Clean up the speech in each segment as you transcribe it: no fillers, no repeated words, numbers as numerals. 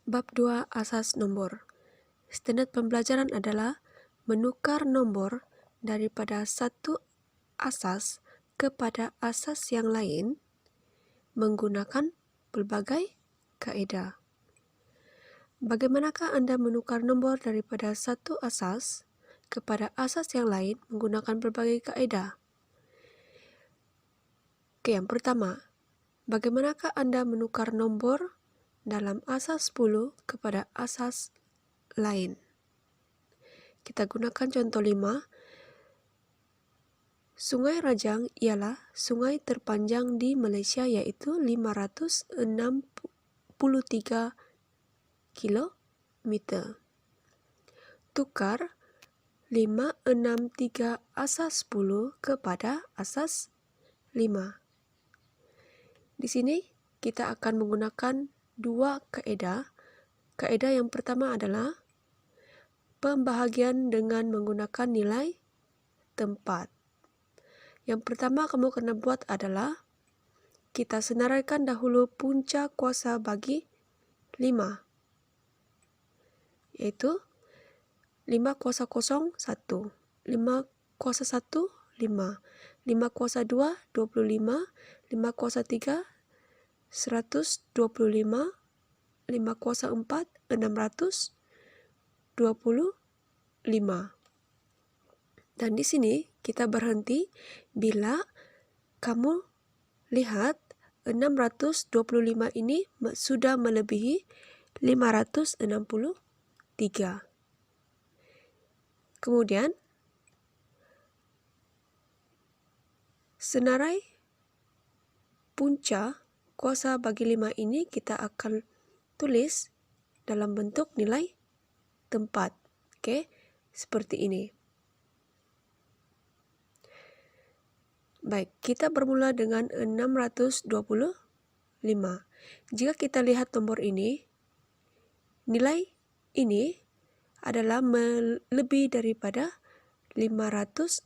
Bab 2 Asas Nomor. Standar pembelajaran adalah menukar nomor daripada satu asas kepada asas yang lain menggunakan pelbagai kaedah. Bagaimanakah Anda menukar nomor daripada satu asas kepada asas yang lain menggunakan pelbagai kaedah? Oke, yang pertama, bagaimanakah Anda menukar nomor dalam asas 10 kepada asas lain? Kita gunakan contoh 5. Sungai Rajang ialah sungai terpanjang di Malaysia, yaitu 563 kilometer. Tukar 563 asas 10 kepada asas 5. Di sini kita akan menggunakan dua kaedah. Kaedah yang pertama adalah pembahagian dengan menggunakan nilai tempat. Yang pertama kamu kena buat adalah kita senaraikan dahulu punca kuasa bagi 5, yaitu 5 kuasa kosong 1, 5 kuasa 1 5, 5 kuasa 2 25, 5 kuasa 3 125, 5 kuasa 4 625. Dan di sini kita berhenti bila kamu lihat 625 ini sudah melebihi 563. Kemudian senarai punca kuasa bagi 5 ini kita akan tulis dalam bentuk nilai tempat. Oke, seperti ini. Baik, kita bermula dengan 625. Jika kita lihat nomor ini, nilai ini adalah lebih daripada 563.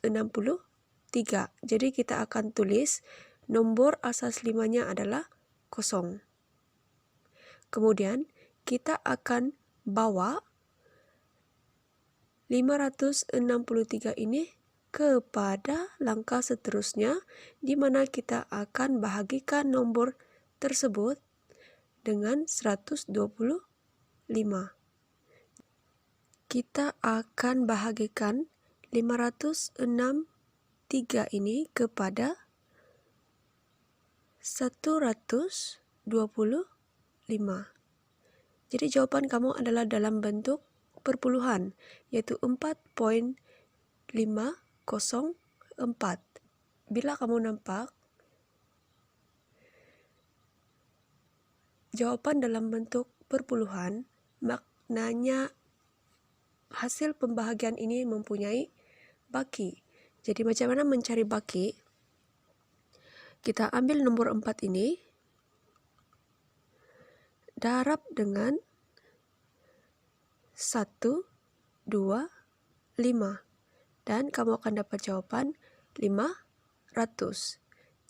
Jadi kita akan tulis nomor asas 5-nya adalah 0. Kemudian kita akan bawa 563 ini kepada langkah seterusnya, di mana kita akan bahagikan nomor tersebut dengan 125. Kita akan bahagikan 563 ini kepada 125. Jadi jawaban kamu adalah dalam bentuk perpuluhan, yaitu 4.504. Bila kamu nampak jawaban dalam bentuk perpuluhan, maknanya hasil pembahagian ini mempunyai baki. Jadi macam mana mencari baki? Kita ambil nomor 4 ini, darab dengan 1, 2, 5. Dan kamu akan dapat jawaban 500.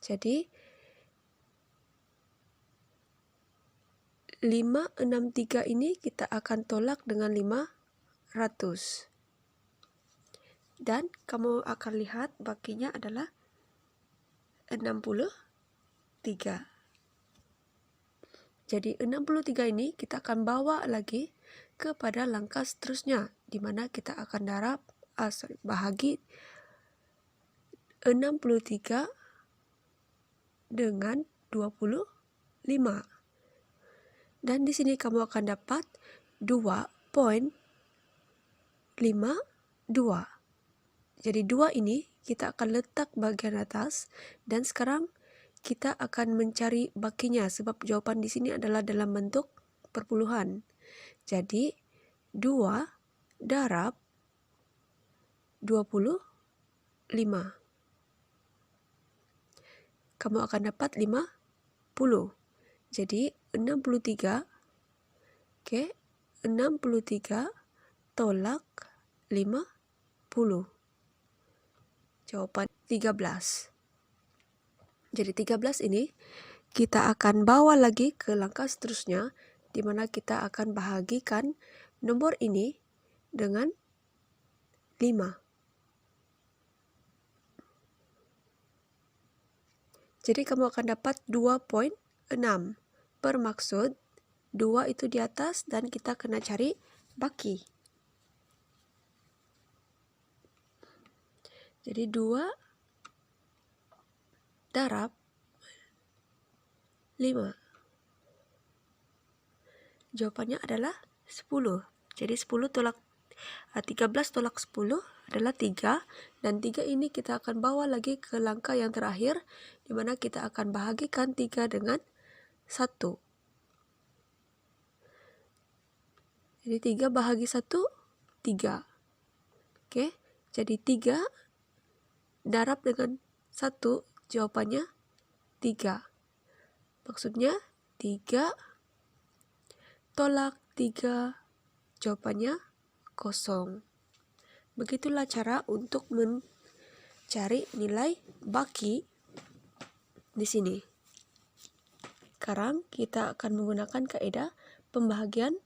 Jadi 563 ini kita akan tolak dengan 500. Dan kamu akan lihat bakinya adalah 63. Jadi 63 ini kita akan bawa lagi kepada langkah seterusnya, di mana kita akan bahagi 63 dengan 25. Dan di sini kamu akan dapat 2.52. Jadi 2 ini kita akan letak bagian atas, dan sekarang kita akan mencari bakinya sebab jawaban di sini adalah dalam bentuk perpuluhan. Jadi 2 darab 25. Kamu akan dapat 50. Jadi 63. Oke, 63 tolak 50. Jawaban 13. Jadi 13 ini kita akan bawa lagi ke langkah seterusnya, di mana kita akan bahagikan nomor ini dengan 5. Jadi kamu akan dapat 2,6. Bermaksud 2 itu di atas dan kita kena cari baki. Jadi 2 darab 5. Jawabannya adalah 10. Jadi 13 tolak 10 adalah 3, dan 3 ini kita akan bawa lagi ke langkah yang terakhir, di mana kita akan bahagikan 3 dengan 1. Jadi 3 bahagi 1, 3. Oke, jadi 3 darab dengan 1, jawabannya 3. Maksudnya 3 tolak 3, jawabannya 0. Begitulah cara untuk mencari nilai baki di sini. Sekarang kita akan menggunakan kaidah pembahagian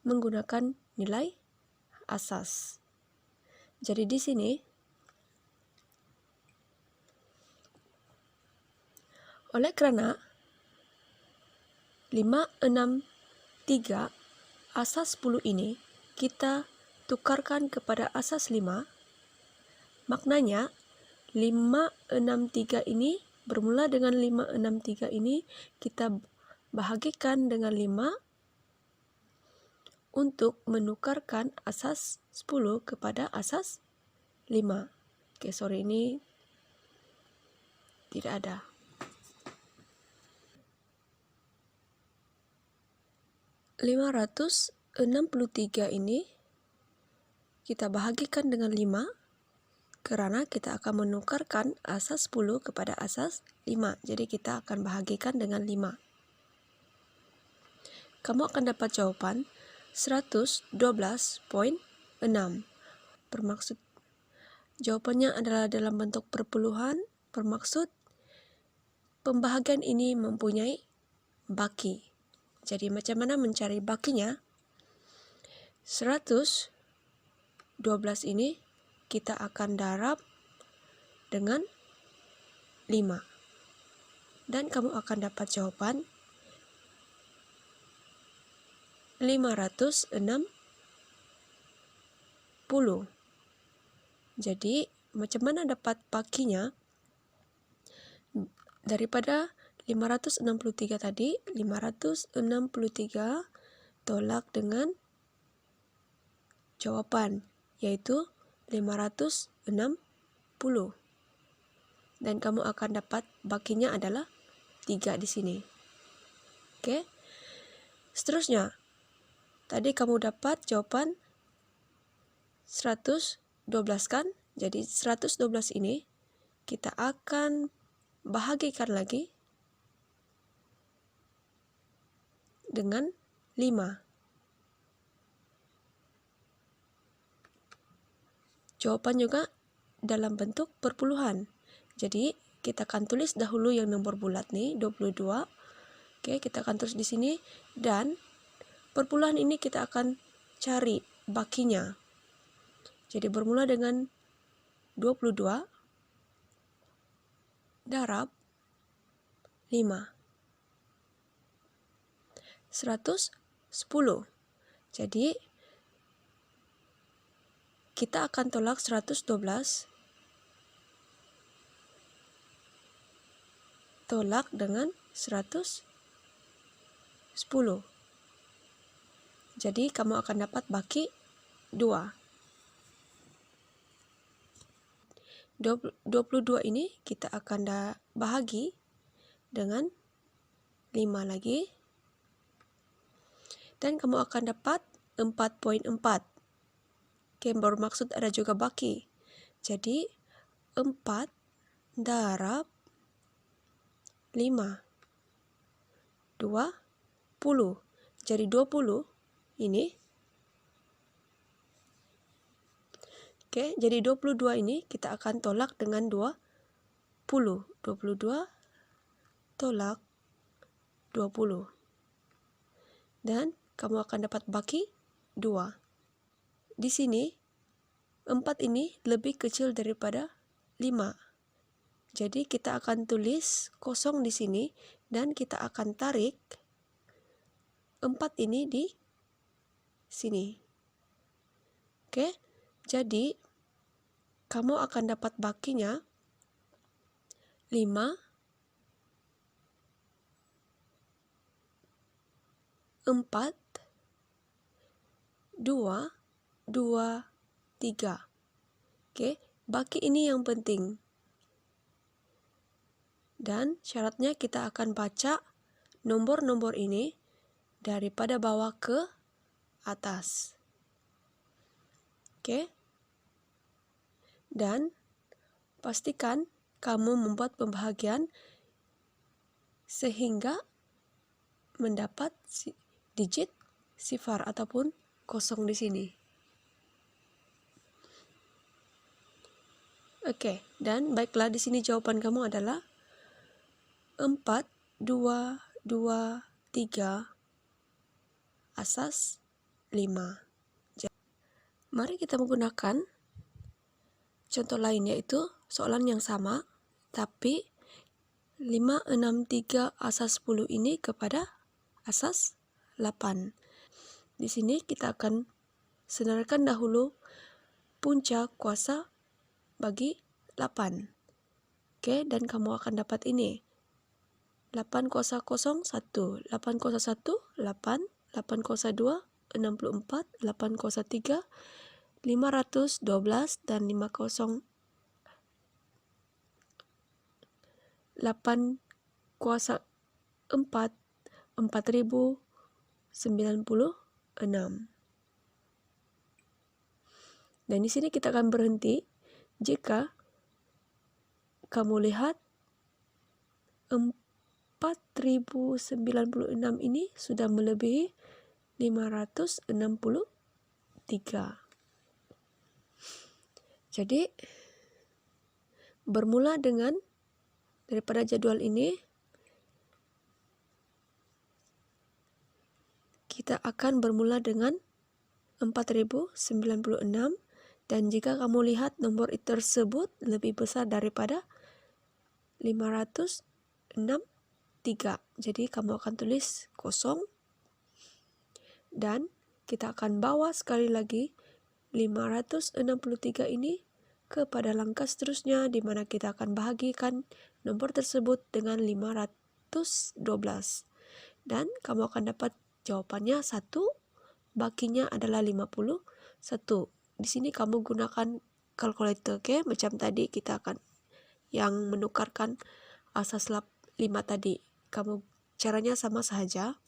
menggunakan nilai asas. Jadi di sini oleh karena 5, 6, 3 asas 10 ini kita tukarkan kepada asas 5, maknanya 5, 6, 3 ini bermula dengan 5, 6, 3 ini kita bahagikan dengan 5 untuk menukarkan asas 10 kepada asas 5. Oke, sorry, ini tidak ada. 563 ini kita bahagikan dengan 5 karena kita akan menukarkan asas 10 kepada asas 5. Jadi kita akan bahagikan dengan 5. Kamu akan dapat jawaban 112,6. Bermaksud jawabannya adalah dalam bentuk perpuluhan, bermaksud pembahagian ini mempunyai baki. Jadi macam mana mencari bakinya? 112 ini kita akan darab dengan 5. Dan kamu akan dapat jawaban 560. Jadi macam mana dapat bakinya? Daripada 563 tadi, 563 tolak dengan jawaban, yaitu 560. Dan kamu akan dapat bakinya adalah 3 di sini. Oke. Seterusnya, tadi kamu dapat jawaban 112 kan? Jadi 112 ini kita akan bahagikan lagi dengan 5. Jawaban juga dalam bentuk perpuluhan. Jadi kita akan tulis dahulu yang nomor bulat nih, 22. Oke, kita akan tulis di sini, dan perpuluhan ini kita akan cari bakinya. Jadi bermula dengan 22 darab 5. 110. Jadi kita akan tolak 112 tolak dengan 110. Jadi kamu akan dapat baki 2. 22 ini kita akan bahagi dengan 5 lagi. Dan kamu akan dapat 4,4. Oke, bermaksud ada juga baki. Jadi 4 darab 5, 20. Jadi 20 ini. Oke, jadi 22 ini kita akan tolak dengan 20. 22 tolak 20. Dan kamu akan dapat baki 2. Di sini 4 ini lebih kecil daripada 5. Jadi kita akan tulis kosong di sini dan kita akan tarik 4 ini di sini. Oke, jadi kamu akan dapat bakinya 5, 4, 2, 2, 3. Oke, baki ini yang penting. Dan syaratnya kita akan baca nomor-nomor ini daripada bawah ke atas. Oke. Dan pastikan kamu membuat pembahagian sehingga mendapat digit sifar ataupun kosong di sini. Oke, dan baiklah di sini jawaban kamu adalah 4, 2, 2, 3 asas 5. Mari kita menggunakan contoh lain, yaitu soalan yang sama tapi 5, 6, 3 asas 10 ini kepada asas 8. Di sini kita akan senaraikan dahulu punca kuasa bagi 8. Oke, dan kamu akan dapat ini. 8 kuasa kosong 1, 8 kuasa 1, 8, 8 kuasa 2, 64, 8 kuasa 3, 512, dan 5 kosong 8 kuasa 4, 4096. Dan di sini kita akan berhenti jika kamu lihat 4096 ini sudah melebihi 563. Jadi bermula dengan daripada jadwal ini kita akan bermula dengan 4096, dan jika kamu lihat nomor tersebut lebih besar daripada 563, jadi kamu akan tulis kosong, dan kita akan bawa sekali lagi 563 ini kepada langkah seterusnya, di mana kita akan bahagikan nomor tersebut dengan 512, dan kamu akan dapat jawabannya 1, bakinya adalah 51. Di sini kamu gunakan kalkulator, oke? Macam tadi kita akan yang menukarkan asas 5 tadi. Kamu caranya sama saja.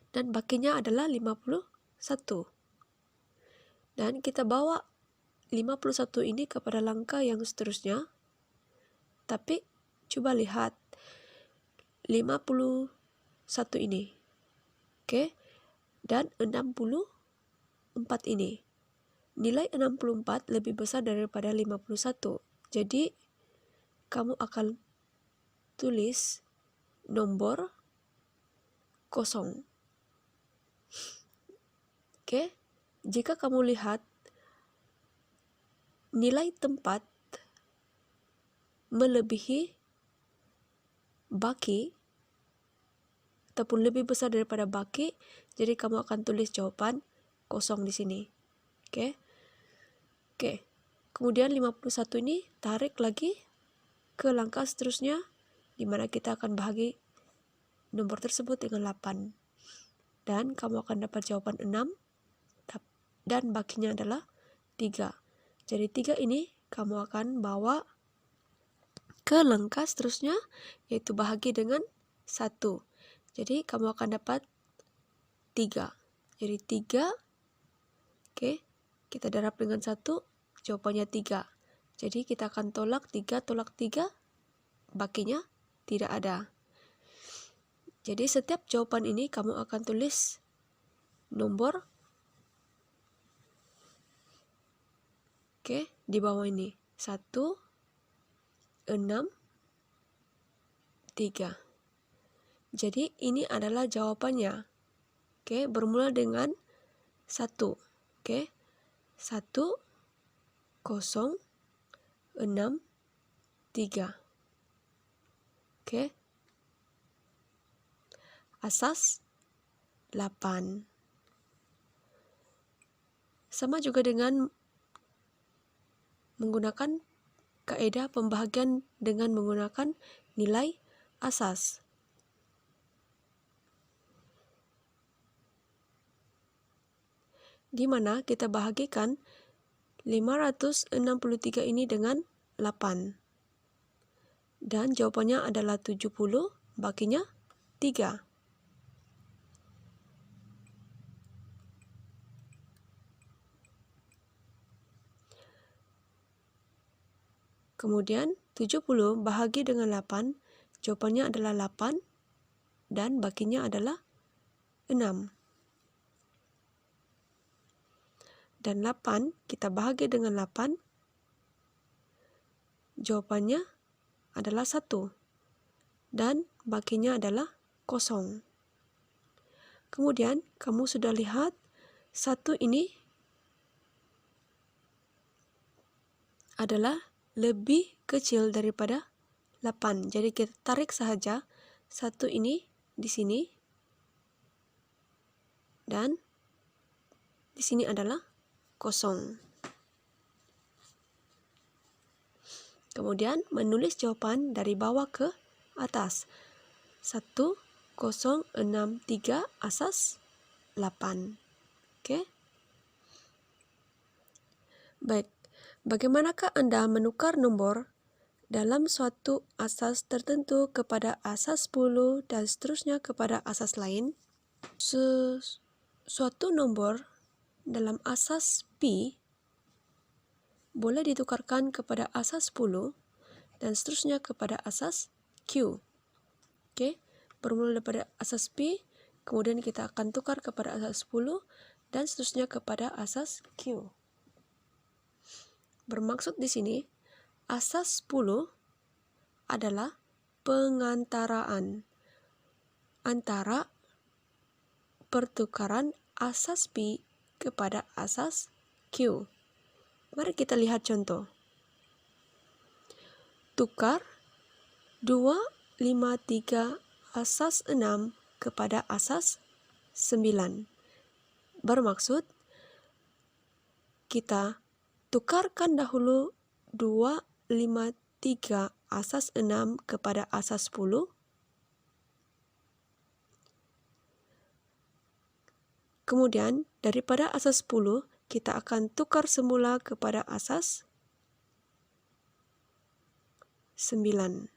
Dan bakinya adalah 51. Dan kita bawa 51 ini kepada langkah yang seterusnya. Tapi coba lihat 51 ini. Oke? Dan 64 ini. Nilai 64 lebih besar daripada 51. Jadi kamu akan tulis nomor kosong. Oke? Jika kamu lihat nilai tempat melebihi baki ataupun lebih besar daripada baki, jadi kamu akan tulis jawaban kosong di sini. Oke? Oke. Kemudian 51 ini tarik lagi ke langkah seterusnya, di mana kita akan bahagi nomor tersebut dengan 8. Dan kamu akan dapat jawaban 6 dan bakinya adalah 3. Jadi 3 ini kamu akan bawa ke langkah seterusnya, yaitu bahagi dengan 1. Jadi kamu akan dapat 3. Jadi 3, oke, kita darab dengan 1, jawabannya 3. Jadi kita akan tolak 3, bakinya tidak ada. Jadi setiap jawaban ini kamu akan tulis nomor, oke, di bawah ini 1, 6, 3. Jadi ini adalah jawabannya. Oke, bermula dengan 1. Oke. 1, 0, 6, 3. Oke. Asas 8. Sama juga dengan menggunakan kaidah pembahagian dengan menggunakan nilai asas. Di mana kita bahagikan 563 ini dengan 8. Dan jawabannya adalah 70, baginya 3. Kemudian 70 bahagi dengan 8, jawabannya adalah 8 dan baginya adalah 6. Dan 8 kita bahagi dengan 8, jawabannya adalah 1 dan baginya adalah 0. Kemudian kamu sudah lihat 1 ini adalah lebih kecil daripada 8. Jadi kita tarik saja 1 ini di sini dan di sini adalah 0. Kemudian menulis jawaban dari bawah ke atas. 1, 0, 6, 3 asas 8. Oke. Baik. Bagaimanakah Anda menukar nomor dalam suatu asas tertentu kepada asas 10 dan seterusnya kepada asas lain? Suatu nomor dalam asas P boleh ditukarkan kepada asas 10 dan seterusnya kepada asas Q. Oke, bermula daripada asas P, kemudian kita akan tukar kepada asas 10 dan seterusnya kepada asas Q. Bermaksud di sini, asas 10 adalah pengantaraan antara pertukaran asas P kepada asas Q. Mari kita lihat contoh. Tukar 253 asas 6 kepada asas 9. Bermaksud, kita tukarkan dahulu 253 asas 6 kepada asas 10. Kemudian, daripada asas 10, kita akan tukar semula kepada asas 9.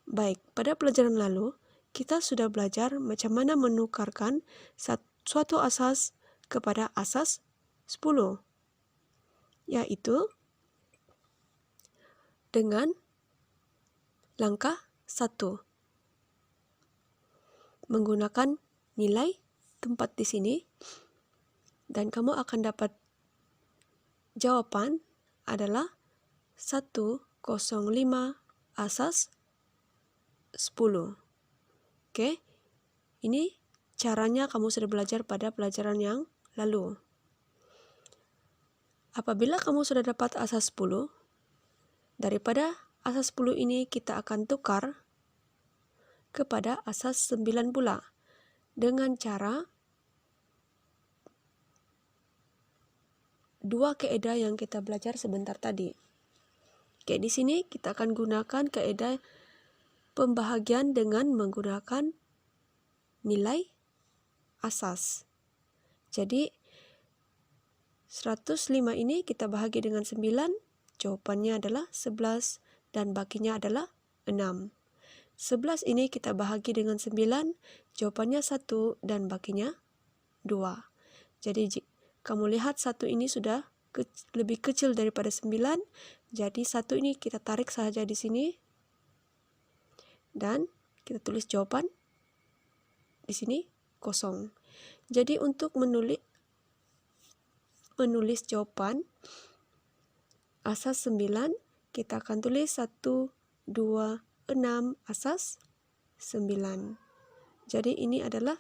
Baik, pada pelajaran lalu, kita sudah belajar macam mana menukarkan suatu asas kepada asas 10, yaitu dengan langkah 1. Menggunakan nilai tempat di sini, dan kamu akan dapat jawaban adalah 105 asas 10. Oke, ini caranya kamu sudah belajar pada pelajaran yang lalu. Apabila kamu sudah dapat asas 10, daripada asas 10 ini kita akan tukar kepada asas 9 pula dengan cara dua kaidah yang kita belajar sebentar tadi. Oke, di sini kita akan gunakan kaidah pembahagian dengan menggunakan nilai asas. Jadi 105 ini kita bahagi dengan 9, jawabannya adalah 11 dan baginya adalah 6. 11 ini kita bahagi dengan 9, jawabannya 1 dan baginya 2. Jadi kamu lihat 1 ini sudah lebih kecil daripada 9, jadi 1 ini kita tarik saja di sini dan kita tulis jawaban di sini 0. Jadi untuk menulis jawaban asas 9, kita akan tulis 1, 2, 6 asas 9. Jadi ini adalah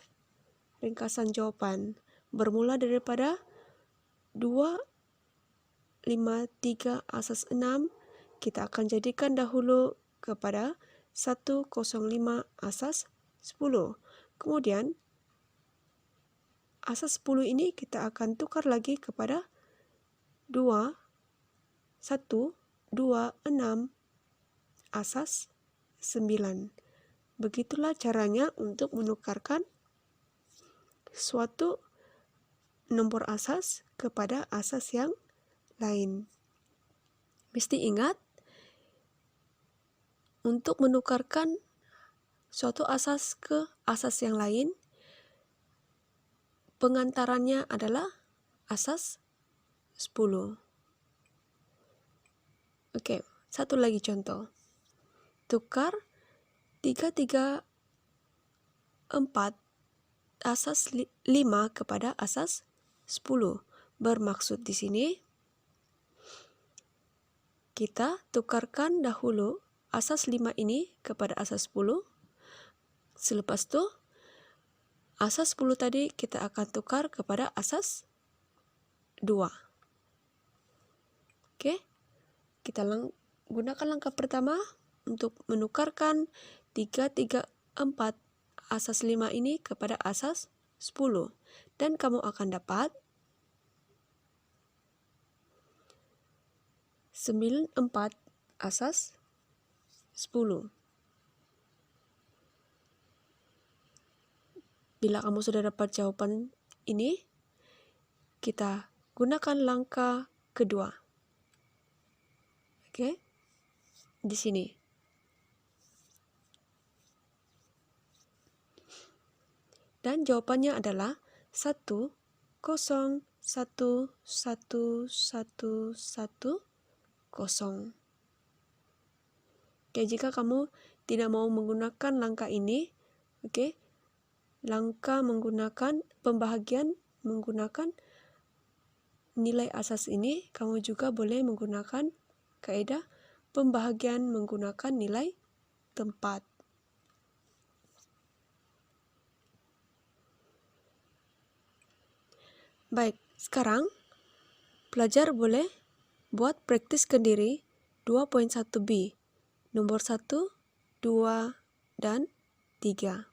ringkasan jawaban. Bermula daripada 2, 5, 3, asas 6, kita akan jadikan dahulu kepada 1, 0, 5, asas 10. Kemudian, asas 10 ini kita akan tukar lagi kepada 2, 1, 2, 6, asas 9. Begitulah caranya untuk menukarkan suatu nomor asas kepada asas yang lain. Mesti ingat, untuk menukarkan suatu asas ke asas yang lain, pengantarannya adalah asas 10. Oke, satu lagi contoh. Tukar 3, 3, 4 asas 5 kepada asas 10. Bermaksud di sini kita tukarkan dahulu asas 5 ini kepada asas 10. Selepas itu asas 10 tadi kita akan tukar kepada asas 2. Oke, kita gunakan langkah pertama untuk menukarkan 3, 3, 4 asas 5 ini kepada asas 10. Dan kamu akan dapat 94 asas 10. Bila kamu sudah dapat jawaban ini, kita gunakan langkah kedua. Oke, di sini. Dan jawabannya adalah 1, 0, 1, 1, 1, 1, 0. Oke, jika kamu tidak mau menggunakan langkah ini, oke, langkah menggunakan pembahagian menggunakan nilai asas ini, kamu juga boleh menggunakan kaidah pembahagian menggunakan nilai tempat. Baik, sekarang pelajar boleh buat praktis kendiri 2.1b, nomor 1, 2, dan 3.